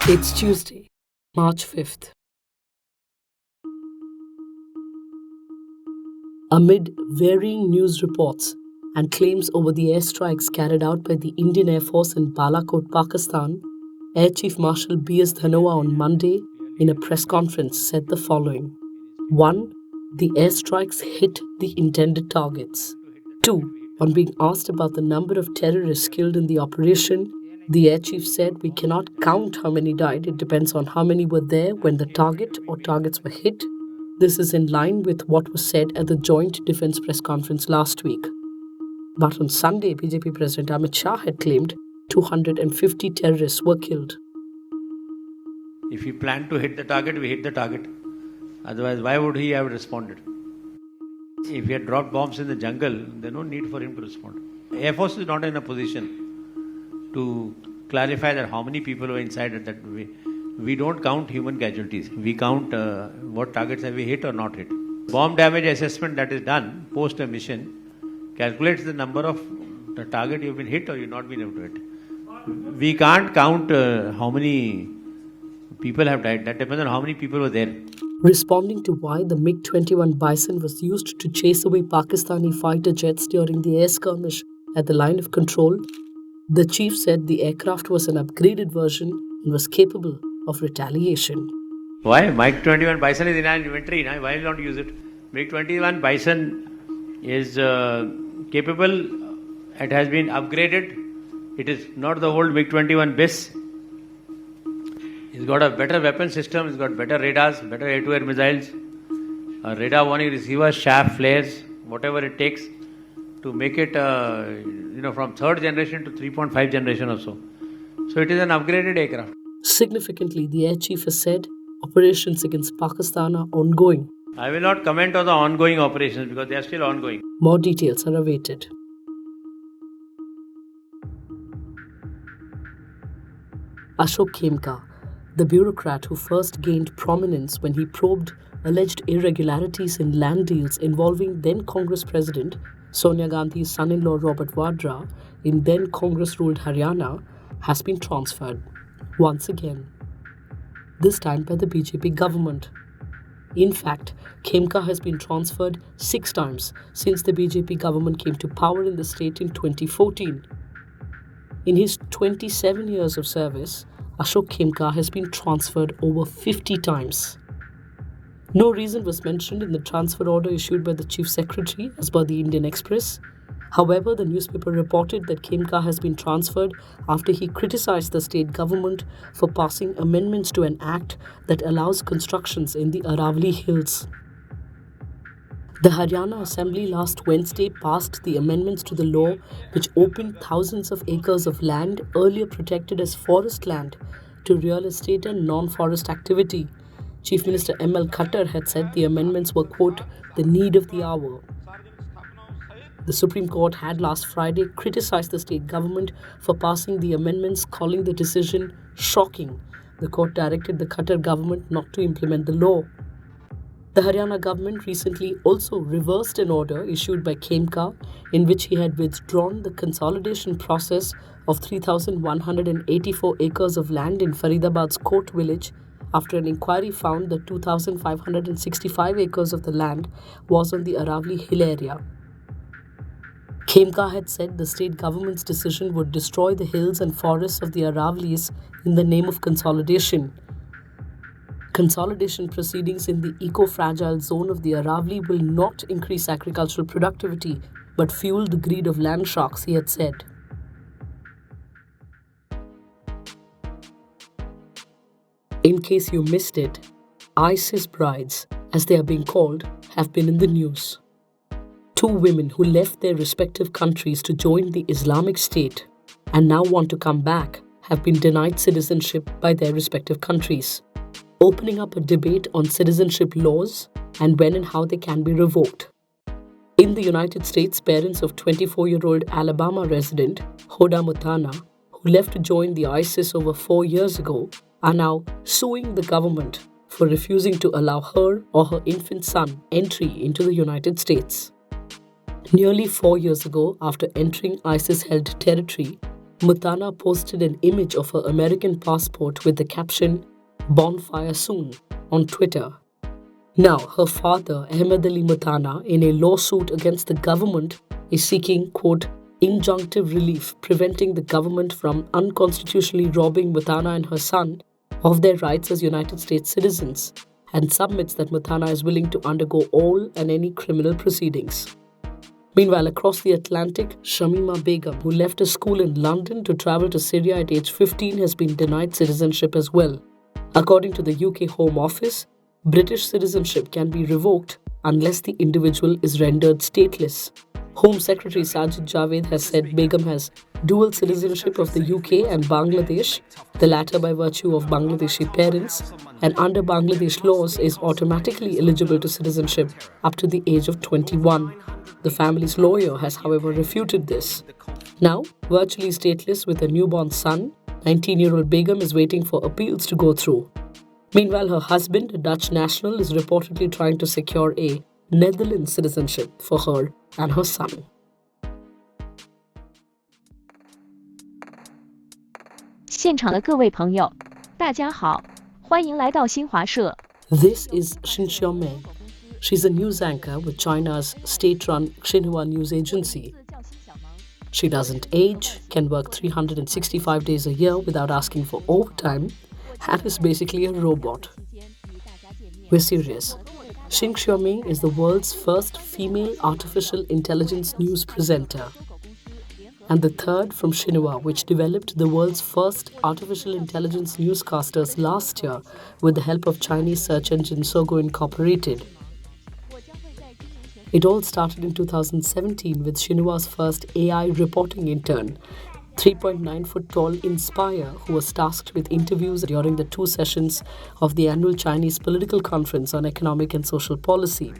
It's Tuesday, March 5th. Amid varying news reports and claims over the airstrikes carried out by the Indian Air Force in Balakot, Pakistan, Air Chief Marshal B.S. Dhanoa on Monday, in a press conference, said the following. 1. The airstrikes hit the intended targets. 2. On being asked about the number of terrorists killed in the operation, the Air Chief said, "We cannot count how many died. It depends on how many were there when the target or targets were hit." This is in line with what was said at the Joint Defense Press Conference last week. But on Sunday, BJP President Amit Shah had claimed 250 terrorists were killed. If he planned to hit the target, we hit the target. Otherwise, why would he have responded? If he had dropped bombs in the jungle, there's no need for him to respond. Air Force is not in a position to clarify that how many people were inside it. That we don't count human casualties. We count what targets have we hit or not hit. Bomb damage assessment that is done post a mission calculates the number of the target you've been hit or you've not been able to hit. We can't count how many people have died. That depends on how many people were there. Responding to why the MiG-21 Bison was used to chase away Pakistani fighter jets during the air skirmish at the line of control, the chief said the aircraft was an upgraded version and was capable of retaliation. Why? MiG-21 Bison is in our inventory. Now. Why not use it? MiG-21 Bison is capable. It has been upgraded. It is not the old MiG-21 BIS. It's got a better weapon system. It's got better radars, better air-to-air missiles, radar warning receivers, shaft flares, whatever it takes to make it, from third generation to 3.5 generation or so. So it is an upgraded aircraft. Significantly, the air chief has said operations against Pakistan are ongoing. I will not comment on the ongoing operations because they are still ongoing. More details are awaited. Ashok Khimki, the bureaucrat who first gained prominence when he probed alleged irregularities in land deals involving then Congress President Sonia Gandhi's son-in-law Robert Vadra in then Congress-ruled Haryana, has been transferred once again, this time by the BJP government. In fact, Khimki has been transferred 6 times since the BJP government came to power in the state in 2014. In his 27 years of service, Ashok Khimki has been transferred over 50 times. No reason was mentioned in the transfer order issued by the Chief Secretary, as per the Indian Express. However, the newspaper reported that Khimki has been transferred after he criticized the state government for passing amendments to an act that allows constructions in the Aravalli Hills. The Haryana Assembly last Wednesday passed the amendments to the law which opened thousands of acres of land earlier protected as forest land to real estate and non-forest activity. Chief Minister M.L. Khattar had said the amendments were, quote, the need of the hour. The Supreme Court had last Friday criticized the state government for passing the amendments, calling the decision shocking. The court directed the Khattar government not to implement the law. The Haryana government recently also reversed an order issued by Khimki in which he had withdrawn the consolidation process of 3,184 acres of land in Faridabad's Kot village after an inquiry found that 2,565 acres of the land was on the Aravalli Hill area. Khimki had said the state government's decision would destroy the hills and forests of the Aravallis in the name of consolidation. Consolidation proceedings in the eco-fragile zone of the Aravalli will not increase agricultural productivity but fuel the greed of land sharks, he had said. In case you missed it, ISIS brides, as they are being called, have been in the news. 2 women who left their respective countries to join the Islamic State and now want to come back have been denied citizenship by their respective countries, opening up a debate on citizenship laws and when and how they can be revoked. In the United States, parents of 24-year-old Alabama resident Hoda Mutana, who left to join the ISIS over 4 years ago, are now suing the government for refusing to allow her or her infant son entry into the United States. Nearly 4 years ago, after entering ISIS-held territory, Mutana posted an image of her American passport with the caption, "Bonfire soon," on Twitter. Now, her father, Ahmed Ali Mutana, in a lawsuit against the government, is seeking, quote, injunctive relief, preventing the government from unconstitutionally robbing Mutana and her son of their rights as United States citizens, and submits that Mutana is willing to undergo all and any criminal proceedings. Meanwhile, across the Atlantic, Shamima Begum, who left a school in London to travel to Syria at age 15, has been denied citizenship as well. According to the UK Home Office, British citizenship can be revoked unless the individual is rendered stateless. Home Secretary Sajid Javed has said Begum has dual citizenship of the UK and Bangladesh, the latter by virtue of Bangladeshi parents, and under Bangladesh laws is automatically eligible to citizenship up to the age of 21. The family's lawyer has, however, refuted this. Now, virtually stateless with a newborn son, 19-year-old Begum is waiting for appeals to go through. Meanwhile, her husband, a Dutch national, is reportedly trying to secure a Netherlands citizenship for her and her son. 现场的各位朋友，大家好，欢迎来到新华社。 This is Xin Xiaomei. She's a news anchor with China's state-run Xinhua news agency. She doesn't age, can work 365 days a year without asking for overtime, and is basically a robot. We're serious. Xin Xiaomei is the world's first female artificial intelligence news presenter, and the third from Xinhua, which developed the world's first artificial intelligence newscasters last year with the help of Chinese search engine Sogou Incorporated. It all started in 2017 with Xinhua's first AI reporting intern, 3.9-foot-tall Inspire, who was tasked with interviews during the 2 sessions of the annual Chinese Political Conference on Economic and Social Policy.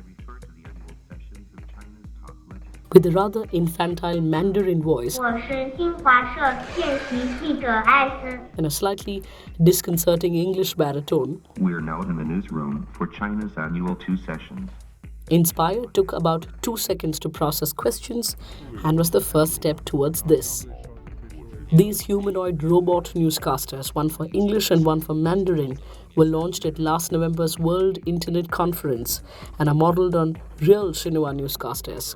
With a rather infantile Mandarin voice and a slightly disconcerting English baritone, we are now in the newsroom for China's annual 2 sessions. Inspire took about 2 seconds to process questions and was the first step towards this. These humanoid robot newscasters, one for English and one for Mandarin, were launched at last November's World Internet Conference and are modeled on real Xinhua newscasters.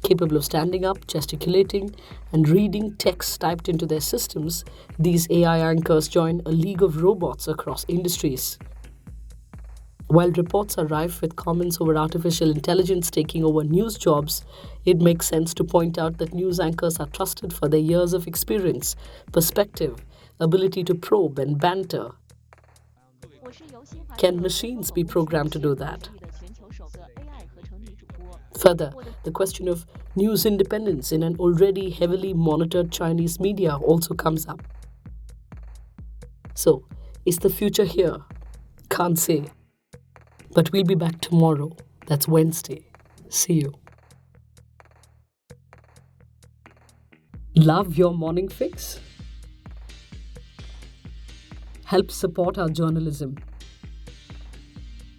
Capable of standing up, gesticulating, and reading text typed into their systems, these AI anchors join a league of robots across industries. While reports are rife with comments over artificial intelligence taking over news jobs, it makes sense to point out that news anchors are trusted for their years of experience, perspective, ability to probe and banter. Can machines be programmed to do that? Further, the question of news independence in an already heavily monitored Chinese media also comes up. So, is the future here? Can't say. But we'll be back tomorrow. That's Wednesday. See you. Love your morning fix? Help support our journalism.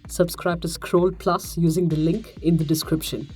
Subscribe to Scroll Plus using the link in the description.